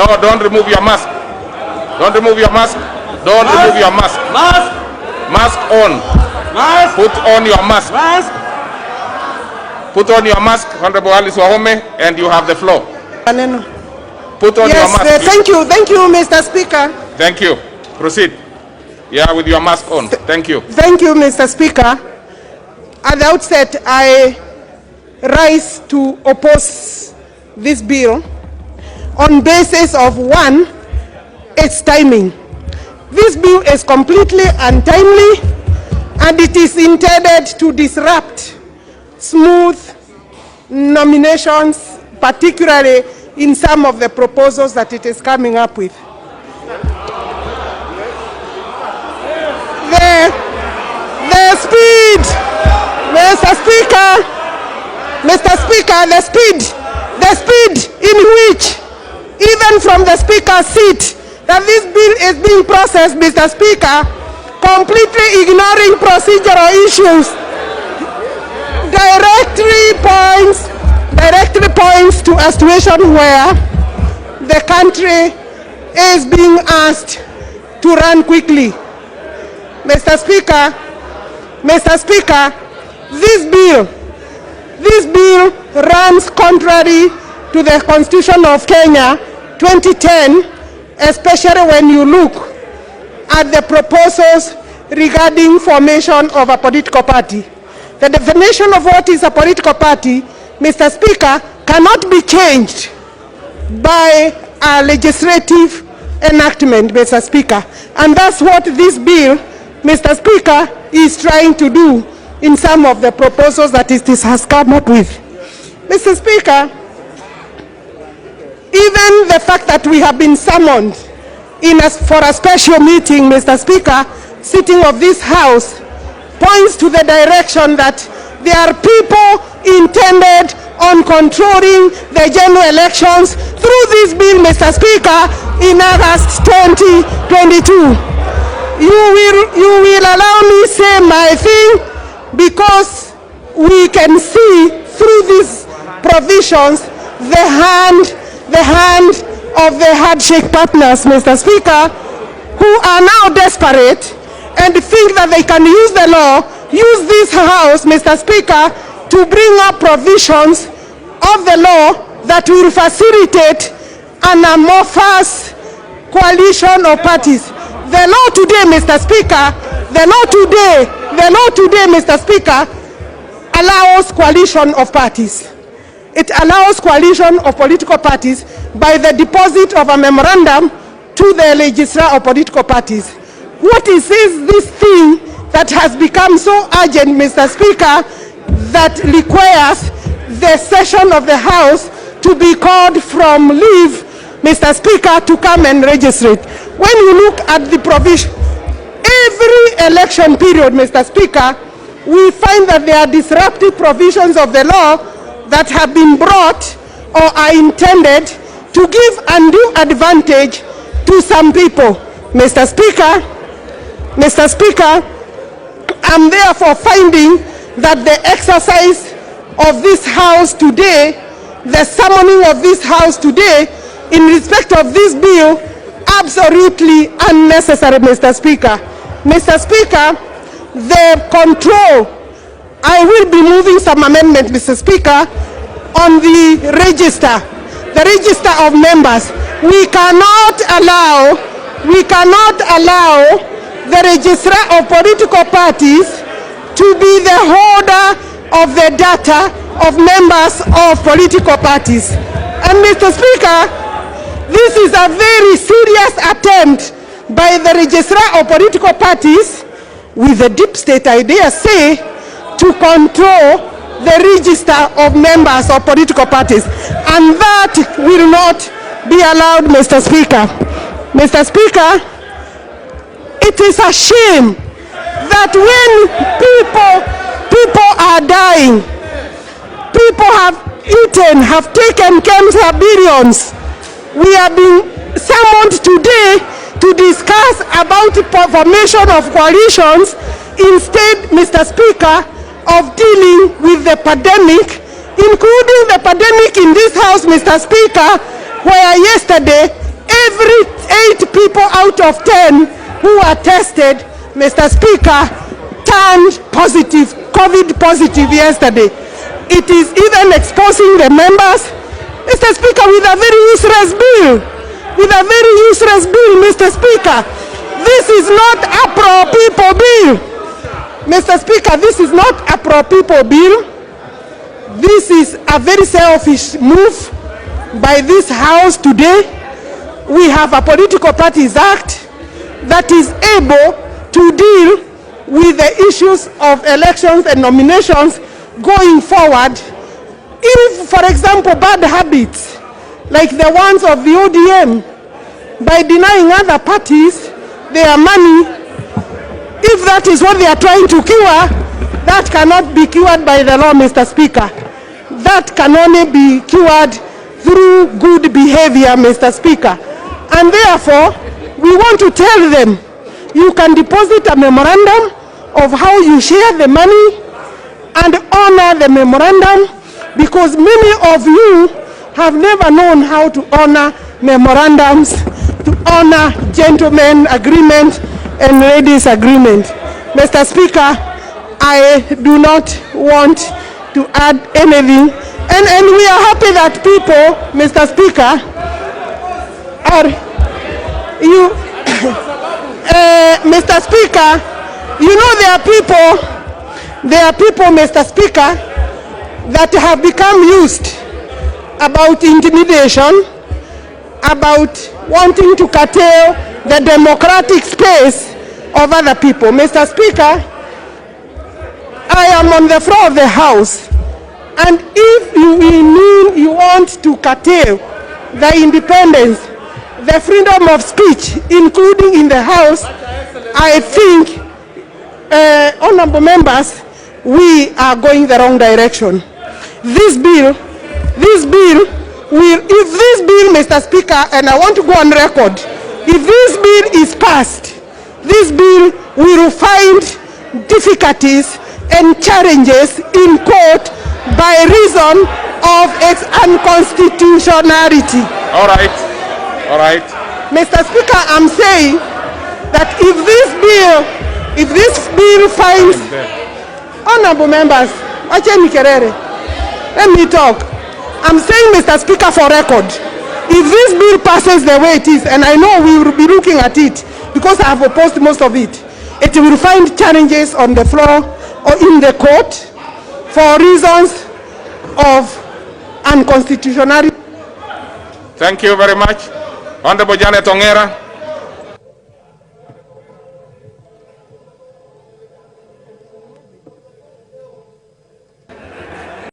No, don't remove your mask. Don't remove your mask. Don't remove your mask. Mask. Mask on. Mask. Put on your mask. Mask. Put on your mask, Honorable Alice Wahome, and you have the floor. Put on your mask. Yes, thank you, Mr. Speaker. Thank you. Proceed. Yeah, with your mask on. Thank you. Thank you, Mr. Speaker. At the outset, I rise to oppose this bill on basis of, one, its timing. This bill is completely untimely, and it is intended to disrupt smooth nominations, particularly in some of the proposals that it is coming up with. The speed, Mr. Speaker, the speed in which, even from the Speaker's seat, that this bill is being processed, Mr. Speaker, completely ignoring procedural issues, directly points to a situation where the country is being asked to run quickly. Mr. Speaker, this bill runs contrary to the Constitution of Kenya 2010, especially when you look at the proposals regarding formation of a political party. The definition of what is a political party, Mr. Speaker, cannot be changed by a legislative enactment, Mr. Speaker. And that's what this bill, Mr. Speaker, is trying to do in some of the proposals that it has come up with. Mr. Speaker, even the fact that we have been summoned for a special meeting, Mr. Speaker, sitting of this House, points to the direction that there are people intended on controlling the general elections through this bill, Mr. Speaker, in August 2022. You will allow me say my thing, because we can see through these provisions the hand of the handshake partners, Mr. Speaker, who are now desperate and think that they can use the law, use this House, Mr. Speaker, to bring up provisions of the law that will facilitate an amorphous coalition of parties. The law today, Mr. Speaker, Mr. Speaker, allows coalition of parties. It allows coalition of political parties by the deposit of a memorandum to the registrar of political parties. What is this thing that has become so urgent, Mr. Speaker, that requires the session of the House to be called from leave, Mr. Speaker, to come and register it? When you look at the provision, every election period, Mr. Speaker, we find that there are disruptive provisions of the law that have been brought or are intended to give undue advantage to some people. Mr. Speaker, I'm therefore finding that the exercise of this House today, the summoning of this House today, in respect of this bill, absolutely unnecessary, Mr. Speaker. Mr. Speaker, the control, I will be moving some amendment, Mr. Speaker, on the register of members. We cannot allow the registrar of political parties to be the holder of the data of members of political parties. And Mr. Speaker, this is a very serious attempt by the registrar of political parties, with the deep state, I dare say, to control the register of members of political parties. And that will not be allowed, Mr. Speaker. Mr. Speaker, it is a shame that when people are dying, people have taken cancer billions, we are being summoned today to discuss about the formation of coalitions instead, Mr. Speaker, of dealing with the pandemic, including the pandemic in this House, Mr. Speaker, where yesterday every 8 people out of 10 who are tested, Mr. Speaker, turned positive, COVID positive yesterday. It is even exposing the members, Mr. Speaker, with a very useless bill. With a very useless bill, Mr. Speaker. This is not a pro-people bill. Mr. Speaker, this is not a pro-people bill. This is a very selfish move by this House today. We have a Political Parties Act that is able to deal with the issues of elections and nominations going forward. If, for example, bad habits like the ones of the ODM, by denying other parties their money, if that is what they are trying to cure, that cannot be cured by the law, Mr. Speaker. That can only be cured through good behavior, Mr. Speaker. And therefore, we want to tell them, you can deposit a memorandum of how you share the money and honor the memorandum, because many of you have never known how to honor memorandums, to honor gentlemen agreement and ladies agreement. Mr. Speaker, I do not want to add anything, and we are happy that people, Mr. Speaker, are you Mr. Speaker, you know there are people, Mr. Speaker, that have become used about intimidation, about wanting to curtail the democratic space of other people. Mr. Speaker, I am on the floor of the House, and if you want to curtail the independence, the freedom of speech, including in the House, I think, honorable members, we are going the wrong direction. This bill will, if this bill, Mr. Speaker, and I want to go on record, if this bill is passed, this bill will find difficulties and challenges in court by reason of its unconstitutionality. All right. All right. Mr. Speaker, I'm saying that if this bill finds, honorable members, let me talk. I'm saying, Mr. Speaker, for record, if this bill passes the way it is, and I know we will be looking at it because I have opposed most of it, it will find challenges on the floor or in the court for reasons of unconstitutionality. Thank you very much. Honorable Janet Ongera.